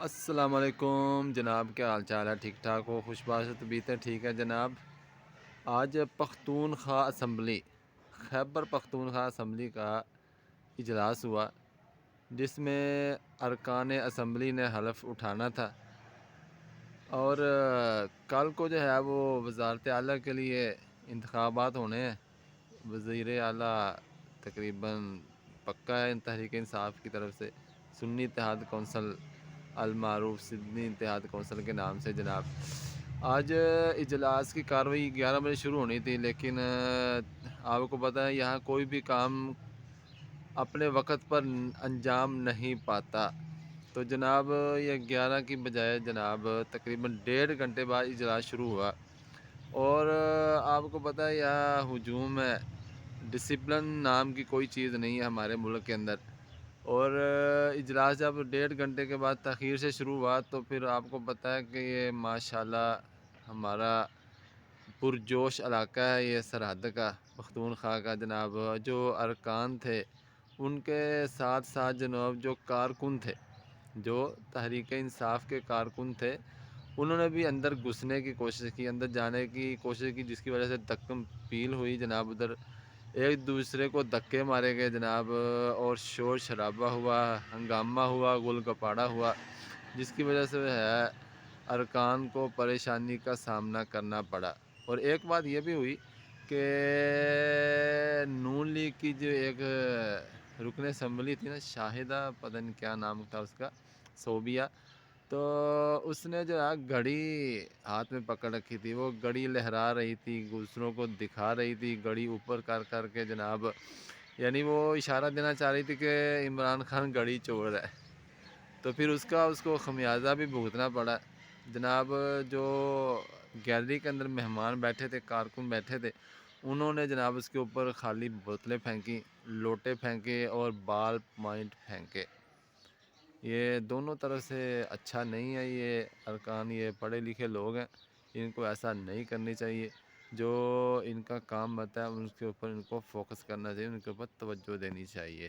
السلام علیکم جناب، کیا حال چال ہے؟ ٹھیک ٹھاک ہو؟ خوش باش طبیعتیں ٹھیک ہے جناب؟ آج پختونخوا اسمبلی خیبر پختونخوا اسمبلی کا اجلاس ہوا، جس میں ارکان اسمبلی نے حلف اٹھانا تھا، اور کل کو جو ہے وہ وزارت اعلیٰ کے لیے انتخابات ہونے ہیں۔ وزیر اعلیٰ تقریباً پکا ہے تحریک انصاف کی طرف سے، سنی اتحاد کونسل المعروف سندھی اتحاد کونسل کے نام سے جناب۔ آج اجلاس کی کارروائی 11 بجے شروع ہونی تھی، لیکن آپ کو پتہ ہے یہاں کوئی بھی کام اپنے وقت پر انجام نہیں پاتا، تو جناب یہ 11 کی بجائے جناب تقریباً 1.5 گھنٹے بعد اجلاس شروع ہوا۔ اور آپ کو پتہ ہے یہاں ہجوم ہے، ڈسپلن نام کی کوئی چیز نہیں ہے ہمارے ملک کے اندر۔ اور اجلاس جب 1.5 گھنٹے کے بعد تاخیر سے شروع ہوا تو پھر آپ کو پتہ ہے کہ یہ ماشاءاللہ ہمارا پرجوش علاقہ ہے، یہ سرحد کا پختونخوا کا جناب۔ جو ارکان تھے ان کے ساتھ ساتھ جناب جو کارکن تھے، جو تحریک انصاف کے کارکن تھے، انہوں نے بھی اندر گھسنے کی کوشش کی، اندر جانے کی کوشش کی، جس کی وجہ سے دکم پیل ہوئی جناب۔ ادھر ایک دوسرے کو دھکے مارے گئے جناب، اور شور شرابہ ہوا، ہنگامہ ہوا، گل گپاڑا ہوا، جس کی وجہ سے ہے ارکان کو پریشانی کا سامنا کرنا پڑا۔ اور ایک بات یہ بھی ہوئی کہ نون لیگ کی جو ایک رکن اسمبلی تھی نا، شاہدہ پتہ نہیں کیا نام تھا اس کا، صوبیہ، تو اس نے جو ہے گھڑی ہاتھ میں پکڑ رکھی تھی، وہ گھڑی لہرا رہی تھی، دوسروں کو دکھا رہی تھی گھڑی اوپر کر کر کے جناب، یعنی وہ اشارہ دینا چاہ رہی تھی کہ عمران خان گھڑی چور ہے۔ تو پھر اس کو خمیازہ بھی بھگتنا پڑا جناب۔ جو گیلری کے اندر مہمان بیٹھے تھے، کارکن بیٹھے تھے، انہوں نے جناب اس کے اوپر خالی بوتلیں پھینکی، لوٹے پھینکے اور بال پوائنٹ پھینکے۔ یہ دونوں طرف سے اچھا نہیں ہے۔ یہ ارکان یہ پڑھے لکھے لوگ ہیں، ان کو ایسا نہیں کرنی چاہیے۔ جو ان کا کام بتا ہے ان کے اوپر ان کو فوکس کرنا چاہیے، ان کے اوپر توجہ دینی چاہیے۔